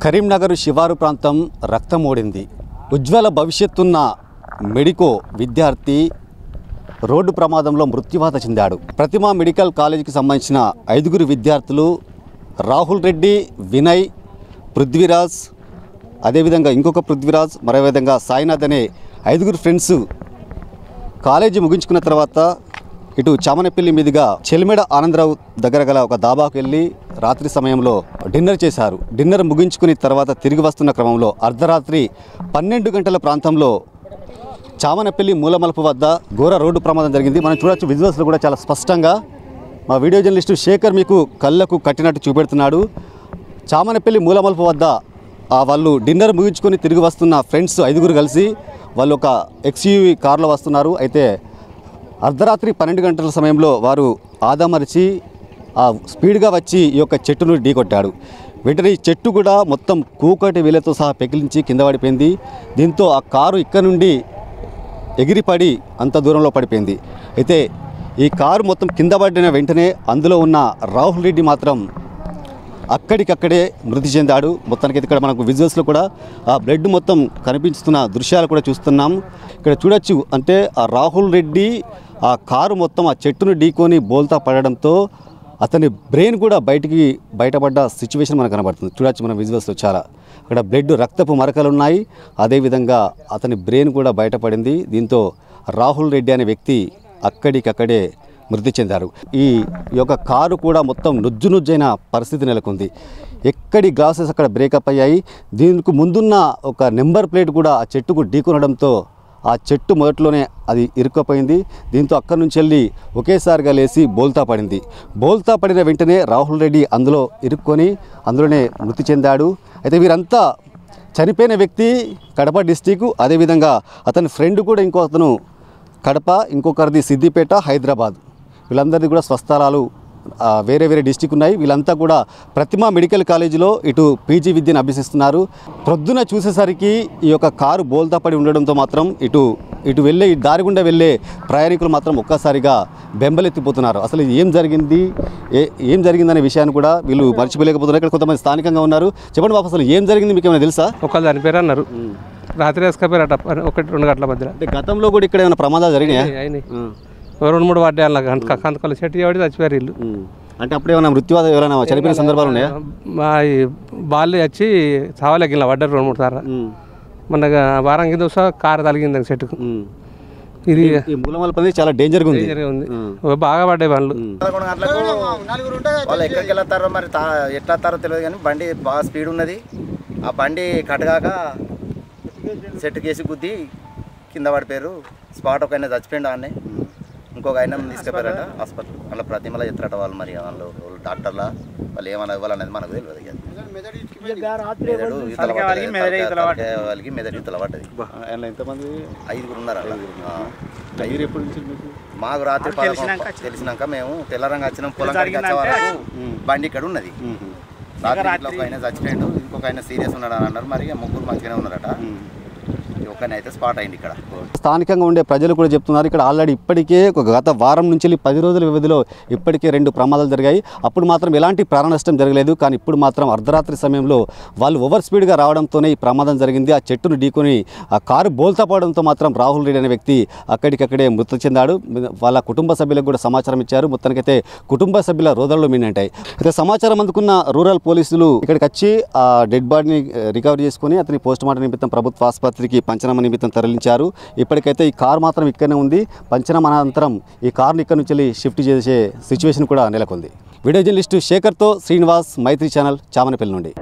కరీంనగర్ శివారు ప్రాంతం రక్తమోడింది. ఉజ్వల భవిష్యత్తున్న మెడికో విద్యార్థి రోడ్డు ప్రమాదంలో మృత్యువాత చెందాడు. ప్రతిమా మెడికల్ కాలేజీకి సంబంధించిన 5 విద్యార్థులు రాహుల్ రెడ్డి, వినయ్, పృథ్వీరాజ్, అదేవిధంగా ఇంకొక పృథ్వీరాజ్, మరోవిధంగా సాయినాథ్ అనే 5 ఫ్రెండ్స్ కాలేజీ ముగించుకున్న తర్వాత ఇటు చామనపల్లి మీదుగా చెలిమెడ ఆనందరావు దగ్గర గల ఒక దాబాకు వెళ్ళి రాత్రి సమయంలో డిన్నర్ చేశారు. డిన్నర్ ముగించుకుని తర్వాత తిరిగి వస్తున్న క్రమంలో అర్ధరాత్రి 12 గంటల ప్రాంతంలో చామనపల్లి మూలమలుపు వద్ద ఘోర రోడ్డు ప్రమాదం జరిగింది. మనం చూడొచ్చు, విజువల్స్లో కూడా చాలా స్పష్టంగా మా వీడియో జర్నలిస్టు శేఖర్ మీకు కళ్ళకు కట్టినట్టు చూపెడుతున్నాడు. చామనపల్లి మూలమలుపు వద్ద వాళ్ళు డిన్నర్ ముగించుకొని తిరిగి వస్తున్న ఫ్రెండ్స్ 5 కలిసి వాళ్ళు ఒక ఎక్స్యూవీ కారులో వస్తున్నారు. అయితే అర్ధరాత్రి 12 గంటల సమయంలో వారు ఆదమరిచి స్పీడ్గా వచ్చి ఈ యొక్క చెట్టును ఢీకొట్టాడు. వెంటనే ఈ చెట్టు కూడా మొత్తం కూకటి వేలతో సహా పెకిలించి కింద పడిపోయింది. దీంతో ఆ కారు ఇక్కడ నుండి ఎగిరిపడి అంత దూరంలో పడిపోయింది. అయితే ఈ కారు మొత్తం కింద పడిన వెంటనే అందులో ఉన్న రాహుల్ రెడ్డి మాత్రం అక్కడికక్కడే మృతి చెందాడు. మొత్తానికి ఇక్కడ మనకు విజువల్స్లో కూడా ఆ బ్లడ్ మొత్తం కనిపిస్తున్న దృశ్యాలు కూడా చూస్తున్నాం. ఇక్కడ చూడొచ్చు, అంటే ఆ రాహుల్ రెడ్డి ఆ కారు మొత్తం ఆ చెట్టును ఢీకొని బోల్తా పడడంతో అతని బ్రెయిన్ కూడా బయటపడ్డ సిచ్యువేషన్ మనకు కనబడుతుంది. చూడొచ్చు మన విజువల్స్లో చాలా అక్కడ బ్లడ్ రక్తపు మరకలు ఉన్నాయి. అదేవిధంగా అతని బ్రెయిన్ కూడా బయటపడింది. దీంతో రాహుల్ రెడ్డి అనే వ్యక్తి అక్కడికక్కడే మృతి చెందారు. ఈ యొక్క కారు కూడా మొత్తం నుజ్జునుజ్జైన పరిస్థితి నెలకొంది. ఎక్కడి గ్లాసెస్ అక్కడ బ్రేకప్ అయ్యాయి. దీనికి ముందున్న ఒక నెంబర్ ప్లేట్ కూడా ఆ చెట్టుకు ఢీకొనడంతో ఆ చెట్టు మొదట్లోనే అది ఇరుక్కుపోయింది. దీంతో అక్కడి నుంచి వెళ్ళి ఒకేసారిగా లేచి బోల్తా పడింది. బోల్తా పడిన వెంటనే రాహుల్ రెడ్డి అందులో ఇరుక్కొని అందులోనే మృతి చెందాడు. అయితే వీరంతా చనిపోయిన వ్యక్తి కడప డిస్టిక్, అదేవిధంగా అతని ఫ్రెండ్ కూడా ఇంకో అతను కడప, ఇంకొకరిది సిద్దిపేట, హైదరాబాద్. వీళ్ళందరిది కూడా స్వస్థలాలు వేరే డిస్టిక్ ఉన్నాయి. వీళ్ళంతా కూడా ప్రతిమా మెడికల్ కాలేజీలో ఇటు పీజీ విద్యను అభ్యసిస్తున్నారు. ప్రొద్దున చూసేసరికి ఈ యొక్క కారు బోల్తా పడి ఉండడంతో మాత్రం ఇటు వెళ్ళే ఈ దారి గుండా వెళ్ళే ప్రయాణికులు మాత్రం ఒక్కసారిగా బెంబలెత్తిపోతున్నారు. అసలు ఏం జరిగిందనే విషయాన్ని కూడా వీళ్ళు మర్చిపోలేకపోతున్నారు. ఇక్కడ కొంతమంది స్థానికంగా ఉన్నారు. చెప్పండి బాబు, అసలు ఏం జరిగింది మీకు ఏమైనా తెలుసా? ఒకళ్ళు చనిపోయారు అన్నారు. రాత్రి వేసుకపోయారట 1-2 గంటల మధ్యలో. అంటే గతంలో కూడా ఇక్కడ ఏమైనా ప్రమాదాలు జరిగినాయి? 2-3 పడ్డాయి. అలా కంతకాలు చెట్టు ఎవడి చచ్చిపోయారు వీళ్ళు. అంటే అప్పుడు ఏమైనా మృత్యువాద ఎవరైనా చనిపోయిన సందర్భాలు ఉన్నాయా? మా బాల్య వచ్చి చావలేగిన పడ్డారు 2-3 సార్లు. మన వారం కింద కారు తలిగింది చెట్టుకు. ఇది మూలమలుపు చాలా డేంజర్గా ఉంది. బాగా పడ్డాయి వాళ్ళు. 11 గంటలకు వాళ్ళు ఎక్కడికి వెళ్తారో మరి ఎట్లా వస్తారో తెలియదు, కానీ బండి బాగా స్పీడ్ ఉన్నది. ఆ బండి కట్టగాక చెట్టుకేసి గుద్ది కింద పడిపోయారు. స్పాట్ ఒక ఆయన చచ్చిపోయిండు. అన్నీ ఇంకొక ఆయన తీసుకుపోయారట హాస్పిటల్. అలా ప్రతిమల ఎత్తారట వాళ్ళు. మరి వాళ్ళు డాక్టర్లా వాళ్ళు ఏమన్నా ఇవ్వాలనేది మనకు తెలియదు. వాళ్ళకి మెదడు యుతల పడ్డది. ఎంతమంది? 5 ఉన్నారు అలా. మాకు రాత్రి తెలిసినాక మేము తెల్లరంగా వచ్చినాం. పొలం కాడికి వచ్చే వరకు బండి ఇక్కడ ఉన్నది. రాత్రి ఒక ఆయన చచ్చిపోయాడు, ఇంకొక ఆయన సీరియస్ ఉన్నాడు అని అన్నారు. మరి 3 మంచిగానే ఉన్నారట. అయితే స్పాట్ అయింది. ఇక్కడ స్థానికంగా ఉండే ప్రజలు కూడా చెప్తున్నారు, ఇక్కడ ఆల్రెడీ ఇప్పటికే గత వారం నుంచి 10 రోజుల వ్యవధిలో ఇప్పటికే 2 ప్రమాదాలు జరిగాయి. అప్పుడు మాత్రం ఎలాంటి ప్రాణ నష్టం జరగలేదు. కానీ ఇప్పుడు మాత్రం అర్ధరాత్రి సమయంలో వాళ్ళు ఓవర్ స్పీడ్గా రావడంతోనే ఈ ప్రమాదం జరిగింది. ఆ చెట్టును ఢీకొని ఆ కారు బోల్తా పడడంతో మాత్రం రాహుల్ రెడ్డి అనే వ్యక్తి అక్కడికక్కడే మృతి చెందాడు. వాళ్ళ కుటుంబ సభ్యులకు కూడా సమాచారం ఇచ్చారు. మొత్తానికైతే కుటుంబ సభ్యుల రోదల్లో మిన్నంటాయి. అయితే సమాచారం అందుకున్న రూరల్ పోలీసులు ఇక్కడికి వచ్చి ఆ డెడ్ బాడీని రికవర్ చేసుకుని అతని పోస్టుమార్టం నిమిత్తం ప్రభుత్వ ఆసుపత్రికి పంచనామా నిమిత్తం తరలించారు. ఇప్పటికైతే ఈ కారు మాత్రం ఇక్కడనే ఉంది. పంచనామా అనంతరం ఈ కారుని ఇక్కడ నుంచి షిఫ్ట్ చేసే సిచ్యువేషన్ కూడా నెలకొంది. వీడియో జర్నలిస్టు శేఖర్తో శ్రీనివాస్, మైత్రి ఛానల్, చామనపల్లి నుండి.